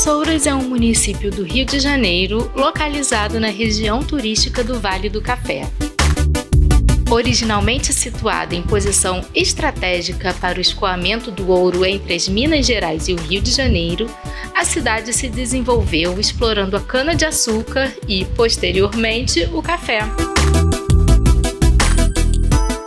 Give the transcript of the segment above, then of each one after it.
Vassouras é um município do Rio de Janeiro, localizado na região turística do Vale do Café. Originalmente situado em posição estratégica para o escoamento do ouro entre as Minas Gerais e o Rio de Janeiro, a cidade se desenvolveu explorando a cana-de-açúcar e, posteriormente, o café.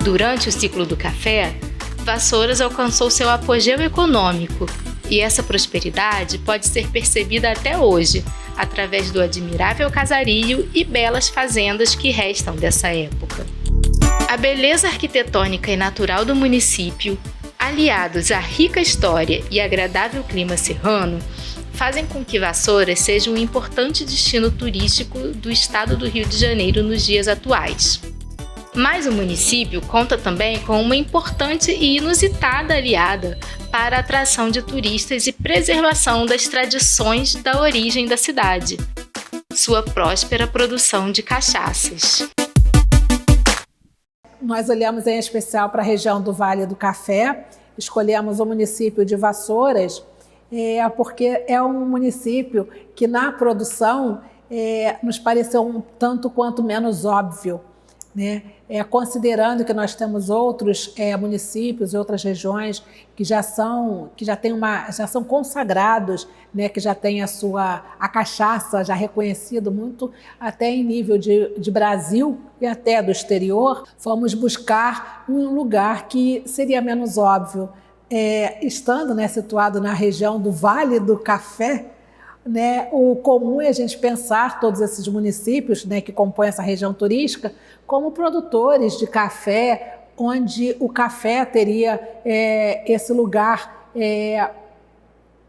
Durante o ciclo do café, Vassouras alcançou seu apogeu econômico, e essa prosperidade pode ser percebida até hoje, através do admirável casario e belas fazendas que restam dessa época. A beleza arquitetônica e natural do município, aliados à rica história e agradável clima serrano, fazem com que Vassouras seja um importante destino turístico do estado do Rio de Janeiro nos dias atuais. Mas o município conta também com uma importante e inusitada aliada para a atração de turistas e preservação das tradições da origem da cidade: sua próspera produção de cachaças. Nós olhamos em especial para a região do Vale do Café, escolhemos o município de Vassouras, porque é um município que na produção nos pareceu um tanto quanto menos óbvio, né? Considerando que nós temos outros municípios e outras regiões que já são consagrados, né? Que já têm a cachaça já reconhecido muito até em nível de Brasil e até do exterior, fomos buscar um lugar que seria menos óbvio. Estando, né, situado na região do Vale do Café, né, o comum é a gente pensar todos esses municípios, né, que compõem essa região turística como produtores de café, onde o café teria esse lugar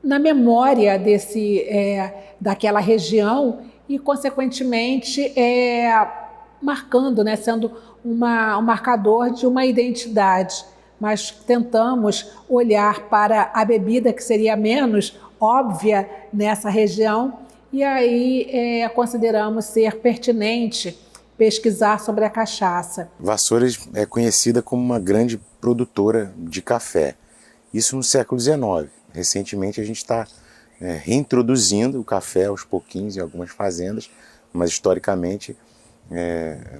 na memória daquela região e, consequentemente, marcando, né, sendo um marcador de uma identidade. Mas tentamos olhar para a bebida que seria menos óbvia nessa região e aí consideramos ser pertinente pesquisar sobre a cachaça. Vassouras é conhecida como uma grande produtora de café, isso no século XIX. Recentemente a gente está reintroduzindo o café aos pouquinhos em algumas fazendas, mas historicamente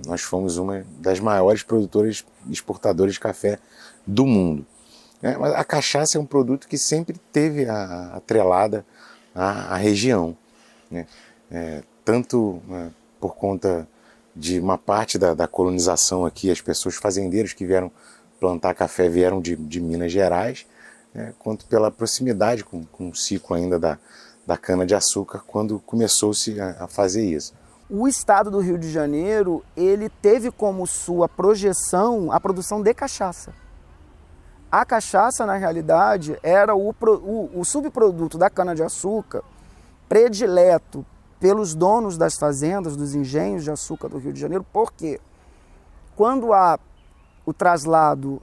nós fomos uma das maiores produtoras e exportadoras de café do mundo. Mas a cachaça é um produto que sempre teve atrelada à região, né? Tanto por conta de uma parte da colonização aqui, as pessoas fazendeiras que vieram plantar café vieram de Minas Gerais, né? Quanto pela proximidade com o ciclo ainda da cana-de-açúcar, quando começou-se a fazer isso. O estado do Rio de Janeiro, ele teve como sua projeção a produção de cachaça. A cachaça, na realidade, era o subproduto da cana-de-açúcar predileto pelos donos das fazendas, dos engenhos de açúcar do Rio de Janeiro, porque quando há o traslado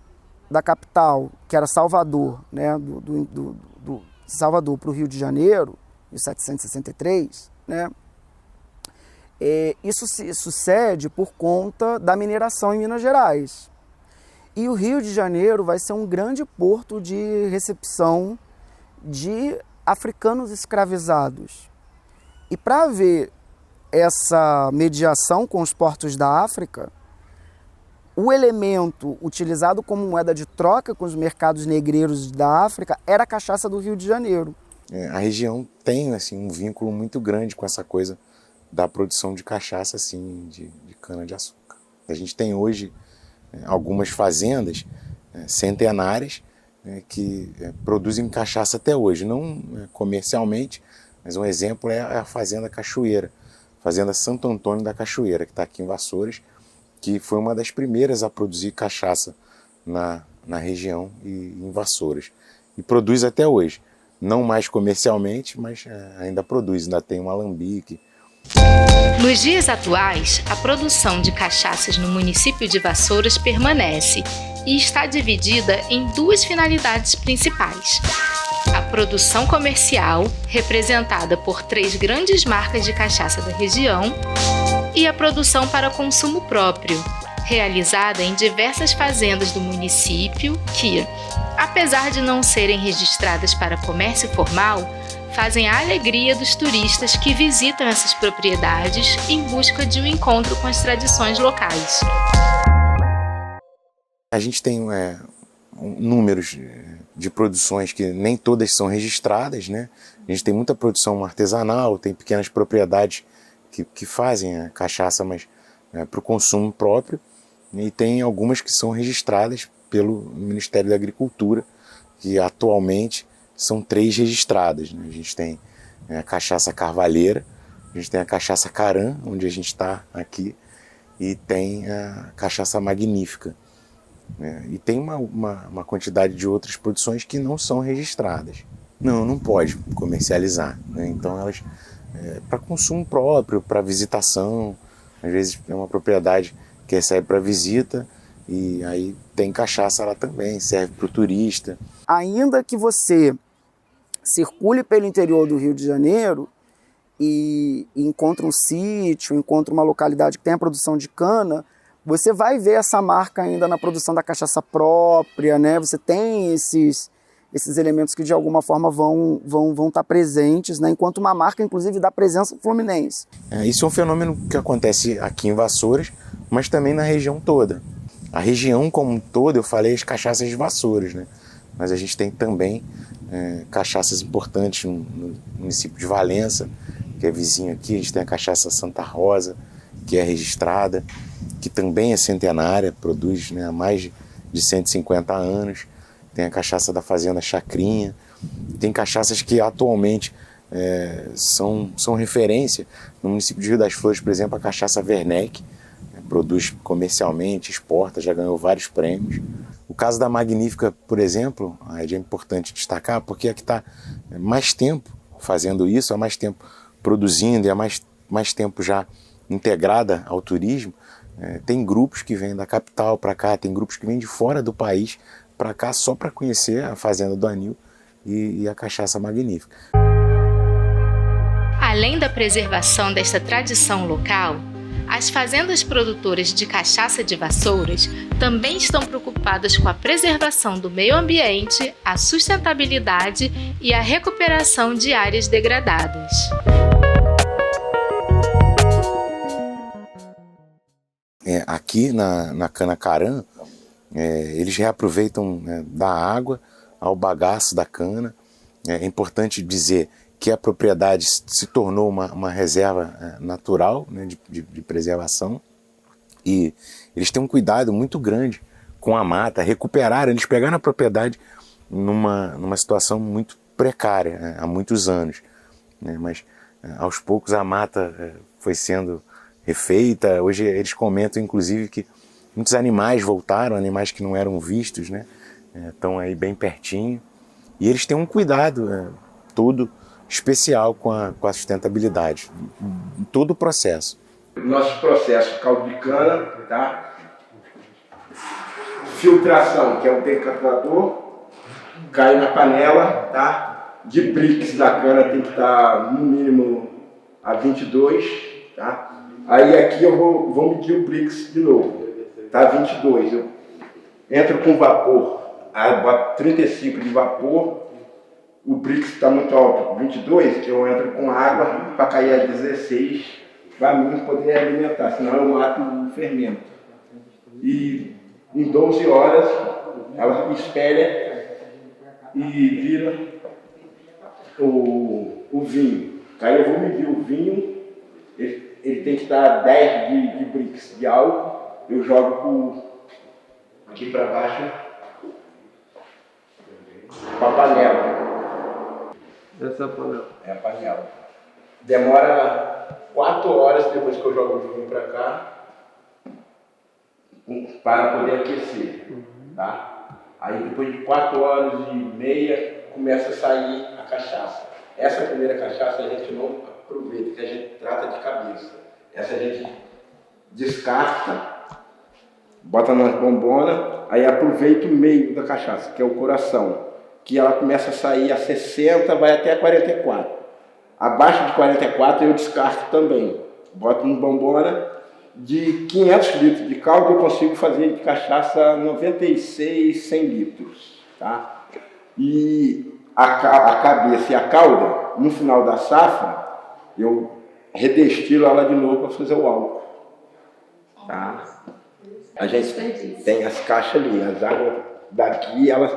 da capital, que era Salvador, né, do Salvador para o Rio de Janeiro, em 1763, né, isso sucede por conta da mineração em Minas Gerais. E o Rio de Janeiro vai ser um grande porto de recepção de africanos escravizados. E para haver essa mediação com os portos da África, o elemento utilizado como moeda de troca com os mercados negreiros da África era a cachaça do Rio de Janeiro. A região tem assim, um vínculo muito grande com essa coisa da produção de cachaça assim, de cana-de-açúcar. A gente tem hoje algumas fazendas centenárias que produzem cachaça até hoje, não comercialmente, mas um exemplo é a Fazenda Cachoeira, Fazenda Santo Antônio da Cachoeira, que está aqui em Vassouras, que foi uma das primeiras a produzir cachaça na região e em Vassouras. E produz até hoje, não mais comercialmente, mas ainda produz, ainda tem um alambique. Nos dias atuais, a produção de cachaças no município de Vassouras permanece e está dividida em duas finalidades principais: a produção comercial, representada por 3 grandes marcas de cachaça da região, e a produção para consumo próprio, realizada em diversas fazendas do município que, apesar de não serem registradas para comércio formal, fazem a alegria dos turistas que visitam essas propriedades em busca de um encontro com as tradições locais. A gente tem números de produções que nem todas são registradas, né? A gente tem muita produção artesanal, tem pequenas propriedades que fazem a cachaça, mas para o consumo próprio, e tem algumas que são registradas pelo Ministério da Agricultura, que atualmente são 3 registradas, né? A gente tem a cachaça Carvalheira, a gente tem a cachaça Caran, onde a gente está aqui, e tem a cachaça Magnífica. E tem uma quantidade de outras produções que não são registradas. Não pode comercializar, né? Então elas, para consumo próprio, para visitação, às vezes é uma propriedade que recebe para visita, e aí tem cachaça lá também, serve para o turista. Ainda que você circule pelo interior do Rio de Janeiro e encontre um sítio, encontre uma localidade que tem a produção de cana, você vai ver essa marca ainda na produção da cachaça própria, né? Você tem esses elementos que de alguma forma vão estar presentes, né? Enquanto uma marca, inclusive, da presença fluminense. Isso é um fenômeno que acontece aqui em Vassouras, mas também na região toda. A região como um todo, eu falei as cachaças de Vassouras, né? Mas a gente tem também cachaças importantes no município de Valença, que é vizinho aqui. A gente tem a cachaça Santa Rosa, que é registrada, que também é centenária, produz, né, há mais de 150 anos. Tem a cachaça da Fazenda Chacrinha. Tem cachaças que atualmente são referência. No município de Rio das Flores, por exemplo, a cachaça Werneck, produz comercialmente, exporta, já ganhou vários prêmios. O caso da Magnífica, por exemplo, é importante destacar, porque é que está mais tempo fazendo isso, há mais tempo produzindo e há mais tempo já integrada ao turismo. Tem grupos que vêm da capital para cá, tem grupos que vêm de fora do país para cá só para conhecer a Fazenda do Anil e a cachaça Magnífica. Além da preservação desta tradição local, as fazendas produtoras de cachaça de Vassouras também estão preocupadas com a preservação do meio ambiente, a sustentabilidade e a recuperação de áreas degradadas. Aqui na Cana Caran, eles reaproveitam, né, da água ao bagaço da cana. É importante dizer que a propriedade se tornou uma reserva natural, né, de preservação, e eles têm um cuidado muito grande com a mata, recuperaram, eles pegaram a propriedade numa situação muito precária, né, há muitos anos, né, mas aos poucos a mata foi sendo refeita. Hoje eles comentam inclusive que muitos animais voltaram, animais que não eram vistos, né, estão aí bem pertinho, e eles têm um cuidado todo especial com a sustentabilidade, em todo o processo. Nosso processo, caldo de cana, tá? Filtração, que é o decantador, cai na panela, tá? De brix da cana tem que estar no mínimo a 22, tá? Aí aqui eu vou medir o brix de novo, tá? 22, eu entro com vapor, aí boto 35 de vapor. O brix está muito alto, 22, que eu entro com água para cair a 16, para mim poder alimentar, senão eu mato o fermento. E em 12 horas ela espelha e vira o vinho. Aí eu vou medir o vinho, ele tem que estar 10 de brix de álcool, eu jogo aqui para baixo para a panela. Essa é a panela. É a panela. Demora 4 horas depois que eu jogo o vinho para cá para poder aquecer, tá? Aí depois de 4 horas e meia começa a sair a cachaça. Essa primeira cachaça a gente não aproveita, que a gente trata de cabeça. Essa a gente descasca, bota na bombona, aí aproveita o meio da cachaça, que é o coração, que ela começa a sair a 60, vai até 44. Abaixo de 44 eu descarto também. Boto em bombona. De 500 litros de caldo eu consigo fazer de cachaça 96, 100 litros. Tá? E a cabeça e a cauda no final da safra, eu redestilo ela de novo para fazer o álcool. Tá? A gente tem as caixas ali, as águas daqui, elas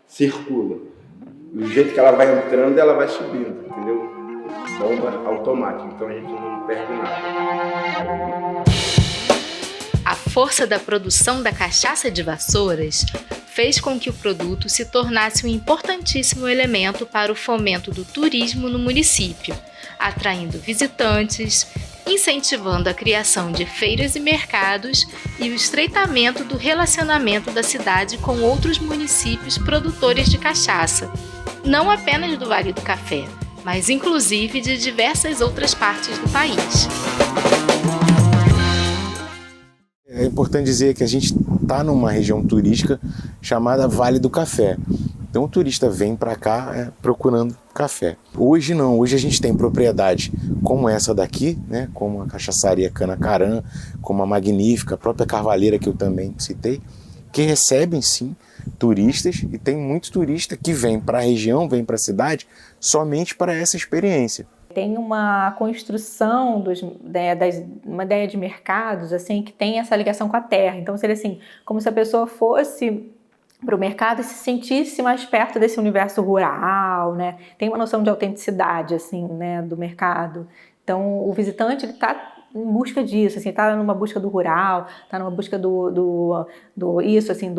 circulam. Do jeito que ela vai entrando, ela vai subindo, entendeu? Bomba automática, então a gente não perde nada. A força da produção da cachaça de Vassouras fez com que o produto se tornasse um importantíssimo elemento para o fomento do turismo no município, atraindo visitantes, incentivando a criação de feiras e mercados e o estreitamento do relacionamento da cidade com outros municípios produtores de cachaça, não apenas do Vale do Café, mas inclusive de diversas outras partes do país. É importante dizer que a gente está numa região turística chamada Vale do Café. Então o turista vem para cá procurando café. Hoje não, hoje a gente tem propriedades como essa daqui, né, como a Cachaçaria Canacarã, como a Magnífica, a própria Carvalheira que eu também citei, que recebem sim turistas, e tem muitos turistas que vêm para a região, vêm para a cidade somente para essa experiência. Tem uma construção uma ideia de mercados assim, que tem essa ligação com a terra. Então seria assim, como se a pessoa fosse para o mercado e se sentisse mais perto desse universo rural, né? Tem uma noção de autenticidade assim, né, do mercado. Então o visitante ele está em busca disso, assim, tá numa busca do rural, tá numa busca do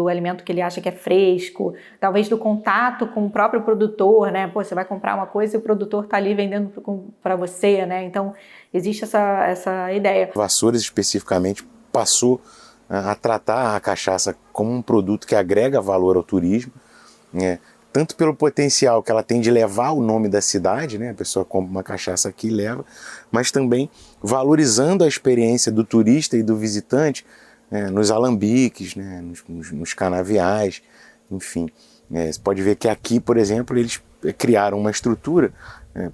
alimento que ele acha que é fresco, talvez do contato com o próprio produtor, né? Pô, você vai comprar uma coisa e o produtor tá ali vendendo para você, né? Então existe essa ideia. Vassouras especificamente passou a tratar a cachaça como um produto que agrega valor ao turismo, né? Tanto pelo potencial que ela tem de levar o nome da cidade, né? A pessoa compra uma cachaça aqui e leva, mas também valorizando a experiência do turista e do visitante, né? Nos alambiques, né? nos canaviais, enfim. Você pode ver que aqui, por exemplo, eles criaram uma estrutura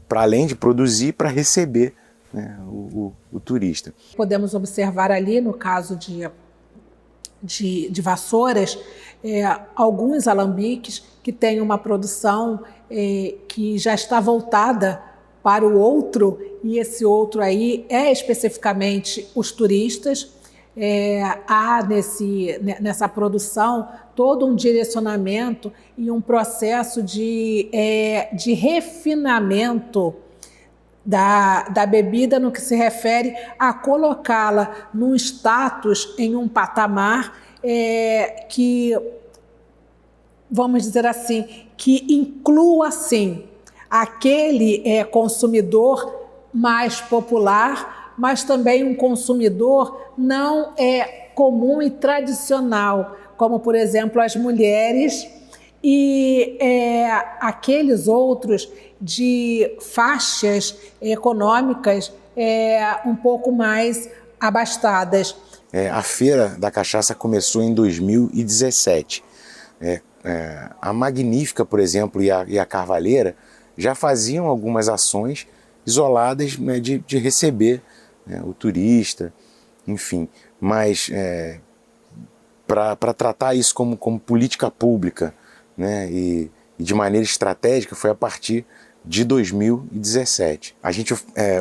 para além de produzir, para receber, né, o turista. Podemos observar ali, no caso de Vassouras, alguns alambiques que têm uma produção que já está voltada para o outro, e esse outro aí é especificamente os turistas. Há nessa produção todo um direcionamento e um processo de refinamento da bebida no que se refere a colocá-la num status, em um patamar que, vamos dizer assim, que inclua, sim, aquele consumidor mais popular, mas também um consumidor não comum e tradicional, como, por exemplo, as mulheres e aqueles outros de faixas econômicas um pouco mais abastadas. A Feira da Cachaça começou em 2017. A Magnífica, por exemplo, e a Carvalheira já faziam algumas ações isoladas, né, de receber, né, o turista, enfim. Mas para tratar isso como política pública, né, e de maneira estratégica, foi a partir de 2017. A gente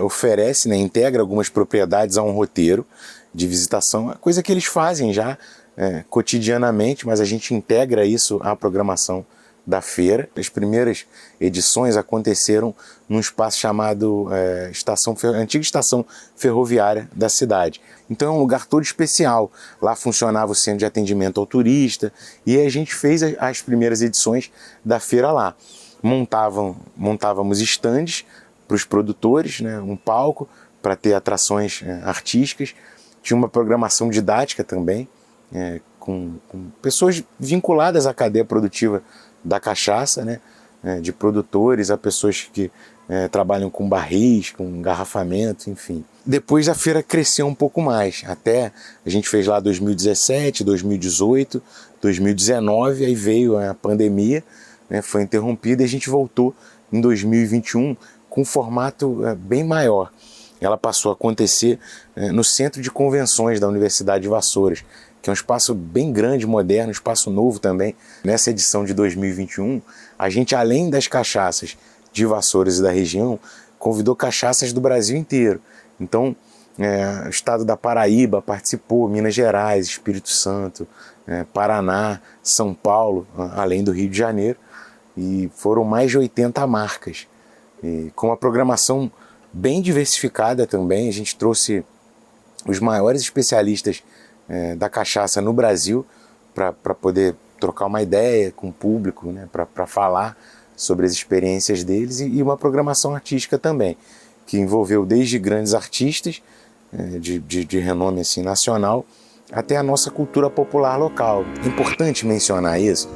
oferece, né, integra algumas propriedades a um roteiro de visitação, coisa que eles fazem já cotidianamente, mas a gente integra isso à programação da feira. As primeiras edições aconteceram num espaço chamado antiga estação ferroviária da cidade. Então é um lugar todo especial. Lá funcionava o centro de atendimento ao turista e a gente fez as primeiras edições da feira lá. Montávamos estandes para os produtores, né, um palco para ter atrações artísticas. Tinha uma programação didática também, com pessoas vinculadas à cadeia produtiva da cachaça, né, de produtores a pessoas que trabalham com barris, com engarrafamento, enfim. Depois a feira cresceu um pouco mais, até a gente fez lá 2017, 2018, 2019, aí veio a pandemia, né, foi interrompida e a gente voltou em 2021 com um formato bem maior. Ela passou a acontecer no Centro de Convenções da Universidade de Vassouras, que é um espaço bem grande, moderno, um espaço novo também. Nessa edição de 2021, a gente, além das cachaças de Vassouras e da região, convidou cachaças do Brasil inteiro. Então, o estado da Paraíba participou, Minas Gerais, Espírito Santo, Paraná, São Paulo, além do Rio de Janeiro, e foram mais de 80 marcas. E com uma programação bem diversificada também, a gente trouxe os maiores especialistas da cachaça no Brasil para poder trocar uma ideia com o público, né, para falar sobre as experiências deles, e uma programação artística também, que envolveu desde grandes artistas de renome assim, nacional, até a nossa cultura popular local. É importante mencionar isso.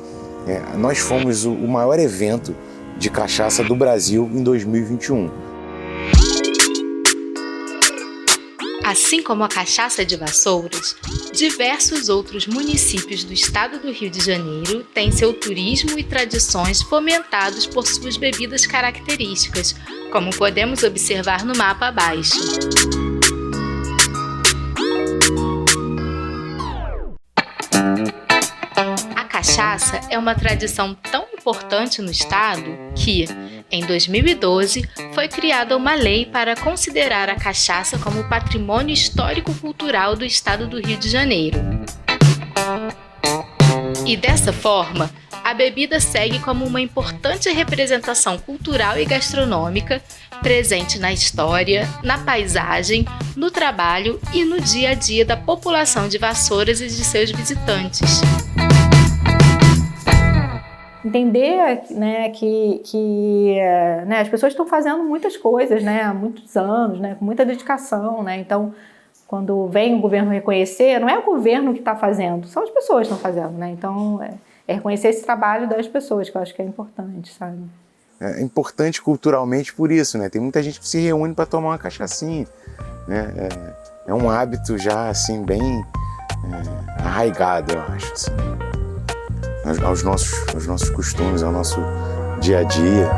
Nós fomos o maior evento de cachaça do Brasil em 2021. Assim como a cachaça de Vassouras, diversos outros municípios do estado do Rio de Janeiro têm seu turismo e tradições fomentados por suas bebidas características, como podemos observar no mapa abaixo. A cachaça é uma tradição tão importante no estado que, em 2012, foi criada uma lei para considerar a cachaça como patrimônio histórico-cultural do estado do Rio de Janeiro. E dessa forma, a bebida segue como uma importante representação cultural e gastronômica, presente na história, na paisagem, no trabalho e no dia a dia da população de Vassouras e de seus visitantes. Entender, né, que as pessoas estão fazendo muitas coisas, né, há muitos anos, né, com muita dedicação, né, então quando vem o governo reconhecer, não é o governo que está fazendo, são as pessoas que estão fazendo, né, então é reconhecer esse trabalho das pessoas, que eu acho que é importante, sabe. É importante culturalmente por isso, né, tem muita gente que se reúne para tomar uma cachaçinha, né, é um hábito já assim bem arraigado, eu acho, assim, aos nossos costumes, ao nosso dia a dia.